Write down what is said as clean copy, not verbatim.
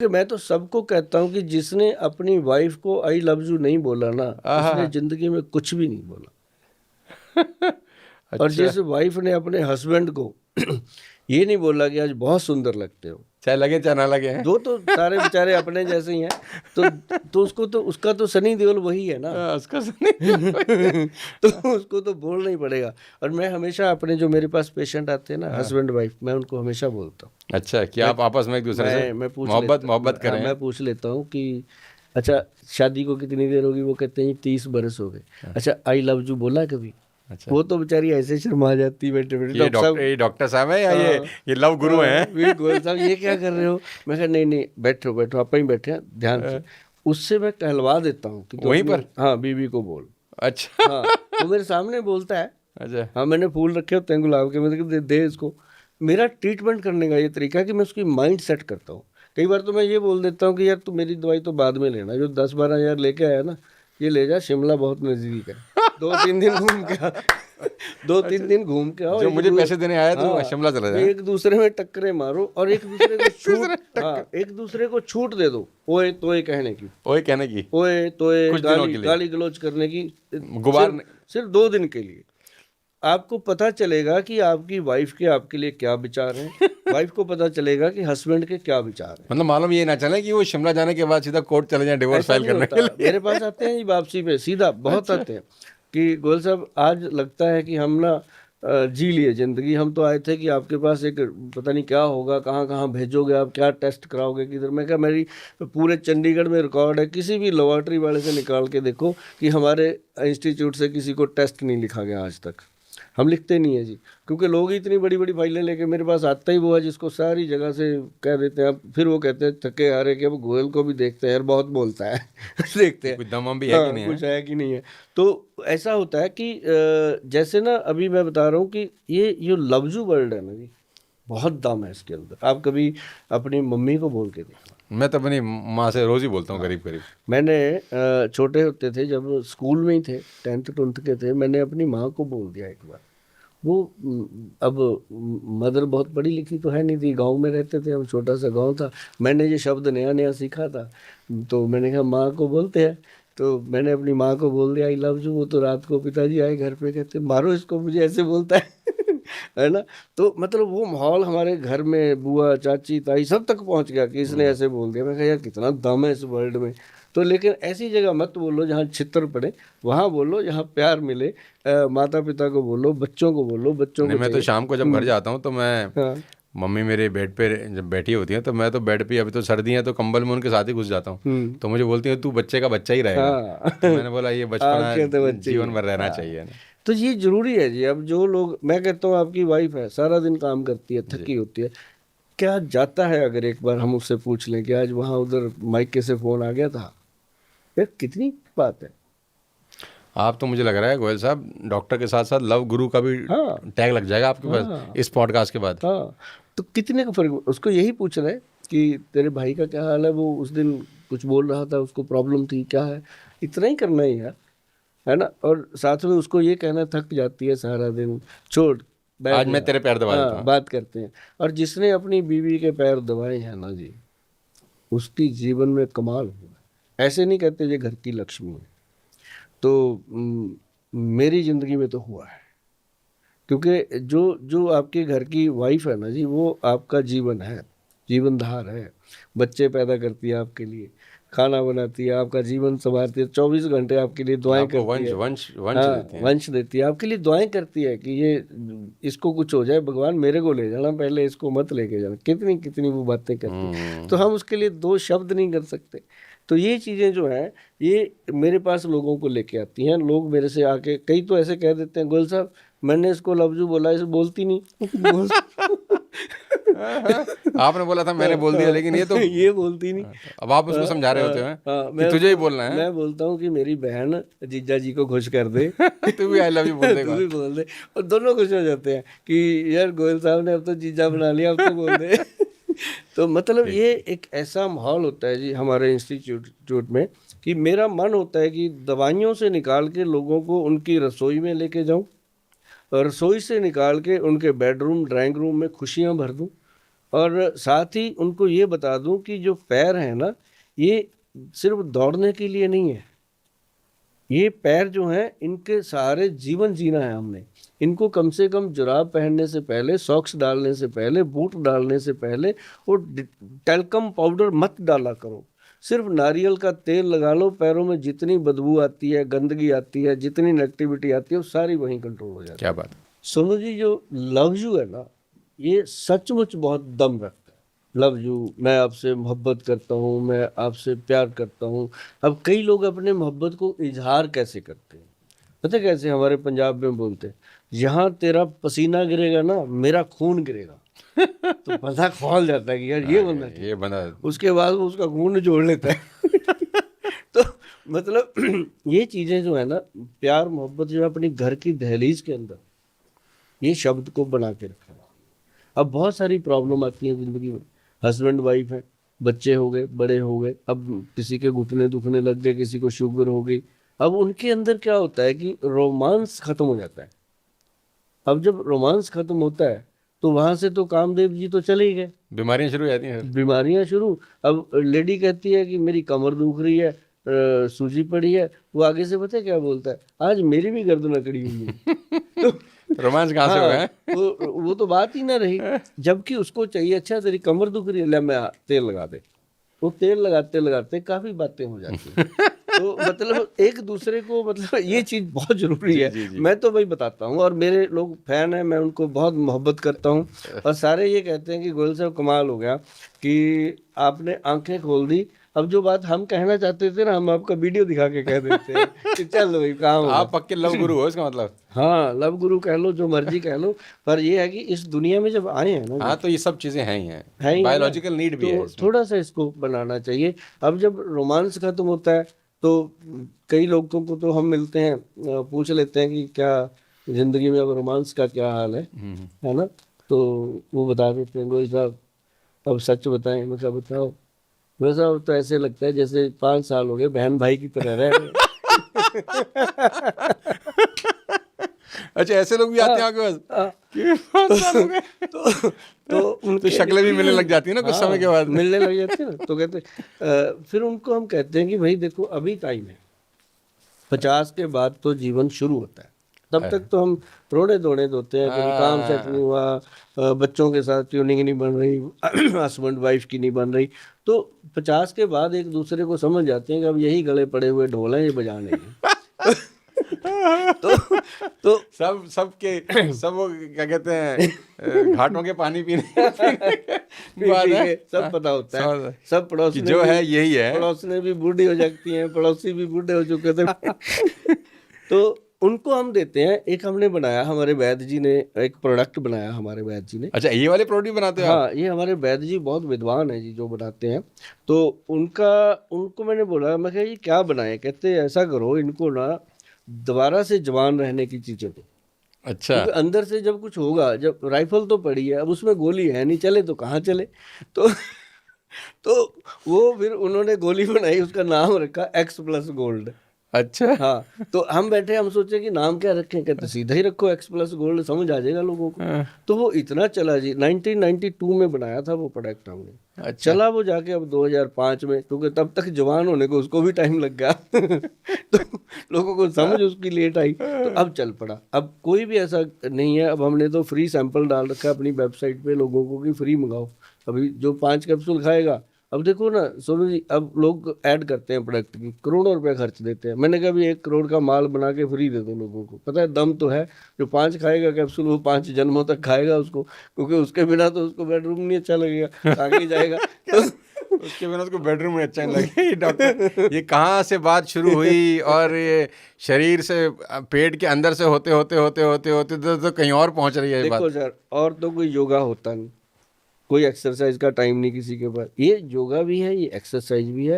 कि मैं तो सबको कहता हूँ कि जिसने अपनी वाइफ को आई लव यू नहीं बोला ना, उसने जिंदगी में कुछ भी नहीं बोला। और अच्छा, जिस वाइफ ने अपने हस्बैंड को ये नहीं बोला कि आज बहुत सुंदर लगते हो, चाहे लगे चाहे ना लगे हैं। दो तो सारे बेचारे अपने जैसे ही हैं, तो उसको तो उसका तो सनी देओल वही है ना। उसका सुनी तो उसको तो बोलना ही पड़ेगा। और मैं हमेशा अपने जो मेरे पास पेशेंट आते हैं ना, हस्बैंड वाइफ, मैं उनको हमेशा बोलता हूँ, अच्छा, कि आप आपस में एक दूसरे से मैं पूछ मोहब्बत लेता मोहब्बत हाँ, करें। मैं पूछ लेता हूँ कि अच्छा शादी को कितनी देर होगी, वो कहते हैं 30 बरस हो गए। अच्छा आई लव यू बोला कभी? अच्छा, वो तो बेचारी ऐसे शर्मा जाती बैठे बैठे, कि डॉक्टर साहब। ये डॉक्टर साहब है या हाँ, ये लव गुरु हाँ, हैं? गोयल साहब ये क्या कर रहे हो? मैं कहा नहीं नहीं, बैठो बैठो, आप ही बैठे हैं ध्यान से। उससे मैं कहलवा देता हूँ कि तो वहीं अपनी पर? हाँ बीवी को बोल। अच्छा। हाँ, वो मेरे सामने बोलता है। अच्छा, हाँ, मैंने फूल रखे होते हैं गुलाब के, मैंने कहा दे इसको। मेरा ट्रीटमेंट करने का ये तरीका है कि मैं उसकी माइंड सेट करता हूँ। कई बार तो मैं ये बोल देता हूँ कि यार तू मेरी दवाई तो बाद में लेना, जो 10-12 हज़ार लेके आया ना, ये ले जा, शिमला बहुत नज़दीक है, 2-3 दिन घूम के आ। दो अच्छा, तीन दिन घूम के आओ, जो एक मुझे दू पैसे देने आया तो हाँ, शिमला चला मैं जाए। एक दूसरे में टक्करे मारो और एक दूसरे को छूट, दूसरे हाँ, टक्कर, एक दूसरे को छूट दे दो, ओए तोए कहने की, वही कहने की, ओए तोए कुछ दिनों गाली के लिए गाली गलौज करने की। गुबार सिर्फ सिर्फ 2 दिन के लिए आपको पता चलेगा कि आपकी वाइफ के आपके लिए क्या विचार हैं, वाइफ को पता चलेगा कि हस्बैंड के क्या विचार हैं। मतलब मालूम ये ना चले कि वो शिमला जाने के बाद सीधा कोर्ट चले जाए डिवोर्स ऐसा फाइल नहीं करने होता, के लिए। मेरे पास आते हैं जी वापसी पे सीधा, बहुत अच्छा, आते हैं कि गोयल साहब आज लगता है कि हम ना जी लिए जिंदगी, हम तो आए थे कि आपके पास एक पता नहीं क्या होगा, कहाँ कहाँ भेजोगे आप, क्या टेस्ट कराओगे किधर। मैं कहा मेरी पूरे चंडीगढ़ में रिकॉर्ड है, किसी भी लेबॉर्ट्री वाले से निकाल के देखो कि हमारे इंस्टीट्यूट से किसी को टेस्ट नहीं लिखा गया आज तक। हम लिखते नहीं है जी, क्योंकि लोग ही इतनी बड़ी बड़ी फाइलें लेके मेरे पास आता ही वो है जिसको सारी जगह से कह देते हैं। अब फिर वो कहते हैं थके हारे कि अब गोयल को भी देखते हैं यार, बहुत बोलता है। देखते हैं कुछ दम वम भी है कि हाँ नहीं कुछ है? है कि नहीं है। तो ऐसा होता है कि जैसे ना अभी मैं बता रहा हूँ कि ये लफ्जू वर्ड है ना जी, बहुत दम है इसके अंदर। आप कभी अपनी मम्मी को बोल के देखो। मैं तो अपनी माँ से रोज ही बोलता हूँ हाँ, करीब करीब। मैंने छोटे होते थे जब स्कूल में ही थे, 10th 12th के थे, मैंने अपनी माँ को बोल दिया एक बार। वो अब मदर बहुत पढ़ी लिखी तो है नहीं थी, गांव में रहते थे हम, छोटा सा गांव था, मैंने ये शब्द नया नया सीखा था। तो मैंने कहा माँ को बोलते हैं, तो मैंने अपनी माँ को बोल दिया आई लव यू। वो तो रात को पिताजी आए घर पे, कहते मारो इसको, मुझे ऐसे बोलता है। है ना। तो मतलब वो माहौल हमारे घर में बुआ चाची ताई सब तक पहुंच गया कि इसने ऐसे बोल दिया। मैं कहा यार कितना दम है इस वर्ल्ड में। तो लेकिन ऐसी जगह मत बोलो जहाँ छितर पड़े, वहाँ बोलो जहाँ प्यार मिले। माता पिता को बोलो, बच्चों को बोलो, बच्चों नहीं, को मैं तो चाहिए। शाम को जब घर जाता हूँ तो मैं, हाँ। मम्मी मेरे बेड पे जब बैठी होती है तो मैं तो बेड पे, अभी तो सर्दी है तो कंबल में उनके साथ ही घुस जाता हूँ। हम्म। तो मुझे बोलती है तू बच्चे का बच्चा ही रहेगा। हाँ। तो मैंने बोला ये बचपना आंखें तो बच्चे ही जीवन है। भर रहना हाँ, चाहिए ना। तो ये जरूरी है जी। अब जो लोग, मैं कहता हूँ आपकी वाइफ है, सारा दिन काम करती है, जी, थकी होती है, क्या जाता है अगर एक बार हम उससे पूछ लें कि आज वहाँ उधर माइके से फोन आ गया था, यार कितनी बात है। आप तो मुझे लग रहा है गोयल साहब डॉक्टर के साथ साथ लव गुरु का भी हाँ, टैग लग जाएगा आपके पास हाँ, इस पॉडकास्ट के बाद। हाँ। तो कितने का फर्क, उसको यही पूछ रहे हैं कि तेरे भाई का क्या हाल है, वो उस दिन कुछ बोल रहा था, उसको प्रॉब्लम थी क्या है, इतना ही करना ही है ना। और साथ में उसको ये कहना थक जाती है सारा दिन, छोड़ बैठ आज मैं जा। तेरे पैर दबा देता हाँ, हूँ। बात करते हैं। और जिसने अपनी बीवी के पैर दबाए हैं ना जी, उसकी जीवन में कमाल हुआ है। ऐसे नहीं कहते ये घर की लक्ष्मी है। तो मेरी जिंदगी में तो हुआ है, क्योंकि जो जो आपके घर की वाइफ है ना जी, वो आपका जीवन है, जीवनधार है। बच्चे पैदा करती है आपके लिए, खाना बनाती है, आपका जीवन संवारती है, 24 घंटे आपके लिए दुआएं आपको करती वंश है। वंश वंश हाँ, देते हैं। वंश देती है, आपके लिए दुआएं करती है कि ये इसको कुछ हो जाए, भगवान मेरे को ले जाना, पहले इसको मत लेके जाना, कितनी कितनी वो बातें करती है। तो हम्म। हम उसके लिए दो शब्द नहीं कर सकते। तो ये चीज़ें जो हैं, ये मेरे पास लोगों को लेके आती हैं। लोग मेरे से आके कई तो ऐसे कह देते हैं गोल साहब मैंने इसको लफ्जू बोला, इसे बोलती नहीं। बोल आपने बोला था मैंने बोल दिया, लेकिन ये तो ये बोलती नहीं। अब आप उसको समझा रहे होते हैं हाँ, कि मैं तुझे ही उसको बोलना है। मैं बोलता हूँ कि मेरी बहन जीजा जी को खुश कर दे। तू भी आई लव यू बोल तू देगा। भी बोल दे, और दोनों खुश हो जाते हैं कि यार गोयल साहब ने अब तो जीजा बना लिया, अब तो बोल दे। तो मतलब ठीक ये ठीक। एक ऐसा माहौल होता है जी हमारे इंस्टीट्यूट में कि मेरा मन होता है कि दवाइयों से निकाल के लोगों को उनकी रसोई में लेके जाऊं, और रसोई से निकाल के उनके बेडरूम ड्राइंग रूम में खुशियां भर दूं, और साथ ही उनको ये बता दूं कि जो पैर है ना, ये सिर्फ दौड़ने के लिए नहीं है। ये पैर जो हैं इनके सहारे जीवन जीना है हमने। इनको कम से कम जुराब पहनने से पहले, सॉक्स डालने से पहले, बूट डालने से पहले वो टैल्कम पाउडर मत डाला करो। सिर्फ नारियल का तेल लगा लो, पैरों में जितनी बदबू आती है, गंदगी आती है, जितनी नेगेटिविटी आती है, वो सारी वहीं कंट्रोल हो जाती है। क्या बात है। सोनू जी, जो लव यू है ना, ये सचमुच बहुत दम रखता है। लव यू, मैं आपसे मोहब्बत करता हूँ, मैं आपसे प्यार करता हूँ। अब कई लोग अपने मोहब्बत को इजहार कैसे करते हैं, पता है कैसे? हमारे पंजाब में बोलते हैं, यहाँ तेरा पसीना गिरेगा ना, मेरा खून गिरेगा। तो पता खोल जाता है कि यार ये बंदा ये बंदा उसके बाद वो उसका खून जोड़ लेता है। तो मतलब ये चीजें जो है ना, प्यार मोहब्बत जो है अपनी घर की दहलीज के अंदर ये शब्द को बना के रखा है। अब बहुत सारी प्रॉब्लम आती है जिंदगी में। हस्बैंड वाइफ है, बच्चे हो गए, बड़े हो गए, अब किसी के घुटने दुखने लग गए, किसी को शुगर हो गई। अब उनके अंदर क्या होता है कि रोमांस खत्म हो जाता है। अब जब रोमांस खत्म होता है तो वहां से तो कामदेव जी तो चले ही गए, बीमारियां शुरू हो जाती हैं। बीमारियां शुरू। अब लेडी कहती है कि मेरी कमर दुख रही है, सूजी पड़ी है, वो आगे से पता है क्या बोलता है, आज मेरी भी गर्दन अकड़ी हुई है। तो रोमांस कहाँ से हाँ, होगा है? वो तो बात ही ना रही। जबकि उसको चाहिए, अच्छा तेरी कमर दुख रही है, ले मैं तेल लगा दे। वो तेल लगाते लगाते काफी बातें हो जाती हैं। तो मतलब एक दूसरे को, मतलब ये चीज बहुत जरूरी है। जी, जी। मैं तो वही बताता हूँ, और मेरे लोग फैन हैं, मैं उनको बहुत मोहब्बत करता हूँ। और सारे ये कहते हैं कि गोयल साहब कमाल हो गया कि आपने आंखें खोल दी। अब जो बात हम कहना चाहते थे ना, हम आपका वीडियो दिखा के कह देते हैं कि चल भाई काम तो हो आप पक्के लव गुरु हो इसका मतलब। हाँ, लव गुरु कह लो, जो मर्जी कह लो, पर ये है कि इस दुनिया में जब आए हैं ना, हाँ, तो ये सब चीजें हैं ही है हैं, ही ना, बायोलॉजिकल नीड भी है तो इसमें। थोड़ा सा इसको बनाना चाहिए। अब जब रोमांस खत्म होता है तो कई लोगों को तो हम मिलते हैं, पूछ लेते हैं कि क्या जिंदगी में अब रोमांस का क्या हाल है ना? तो वो बता देते हैं, गोयल साहब अब सच बताएं। मैं क्या बताओ? वैसा तो ऐसे लगता है जैसे 5 साल हो गए बहन भाई की तरह रह रहे अच्छा, ऐसे लोग भी आते हैं आपके पास हाँ, कि 5 साल हो गए? तो तो उनके शक्लें भी मिलने लग जाती है ना कुछ समय के बाद। मिलने लग जाती है ना, तो कहते फिर उनको हम कहते हैं कि भाई देखो अभी टाइम है, 50 के बाद तो जीवन शुरू होता है। तब तक तो हम रोड़े धोड़े धोते हैं, कभी काम सेट नहीं हुआ, बच्चों के साथ ट्यूनिंग नहीं बन रही, हस्बैंड वाइफ की नहीं बन रही। तो 50 के बाद एक दूसरे को समझ जाते हैं कि अब यही गले पड़े हुए ढोल हैं, ये बजाने हैं। तो सब वो क्या कहते हैं, घाटों के पानी पीने बात है। सब पता होता है, समझ- सब कि पड़ोसने जो भी, है यही है। पड़ोसने भी बूढ़ी हो जाती हैं, पड़ोसी भी बूढ़े हो चुके थे। तो उनको हम देते हैं। एक हमने बनाया, हमारे वैद्य जी ने एक प्रोडक्ट बनाया, हमारे वैद्य जी ने। अच्छा, ये वाले प्रोडक्ट बनाते हो आप? हाँ, ये हमारे वैद्य जी बहुत विद्वान है जी, जो बनाते हैं। तो उनको मैंने बोला, मैं कहा ये क्या बनाए? कहते ऐसा करो, इनको ना दोबारा से जवान रहने की चीजें दो। अच्छा, क्योंकि अंदर से जब कुछ होगा, जब राइफल तो पड़ी है, अब उसमें गोली है नहीं, चले तो कहाँ चले। तो तो वो फिर उन्होंने गोली बनाई, उसका नाम रखा X+Gold। अच्छा। हाँ, तो हम बैठे, हम सोचे कि नाम क्या रखें, कहते सीधा ही रखो X+Gold, समझ आ जाएगा लोगों को। हाँ, तो वो इतना चला जी, 1992 में बनाया था वो प्रोडक्ट हमने। अच्छा। चला वो जाके अब 2005 में, क्योंकि तब तक जवान होने को उसको भी टाइम लग गया। तो लोगों को समझ उसकी लेट आई, तो अब चल पड़ा। अब कोई भी ऐसा नहीं है, अब हमने तो फ्री सैंपल डाल रखा है अपनी वेबसाइट पे लोगों को कि फ्री मंगाओ। अभी जो 5 कैप्सूल खाएगा, अब देखो ना सोनू जी, अब लोग ऐड करते हैं प्रोडक्ट की, करोड़ों रुपए खर्च देते हैं। मैंने कहा भी 1 करोड़ का माल बना के फ्री दे दो लोगों को, पता है दम तो है। जो 5 खाएगा कैप्सूल, वो 5 जन्मों तक खाएगा उसको, क्योंकि उसके बिना तो उसको बेडरूम नहीं अच्छा लगेगा, आगे ही जाएगा। तो उसके बिना उसको बेडरूम में अच्छा नहीं लगे। ये डॉक्टर, ये कहाँ से बात शुरू हुई, और ये शरीर से, पेट के अंदर से होते होते होते होते होते तो कहीं और पहुंच रही है ये देखो बात। सर, और तो कोई योगा होता नहीं, कोई एक्सरसाइज का टाइम नहीं किसी के पास। ये योगा भी है, ये एक्सरसाइज भी है,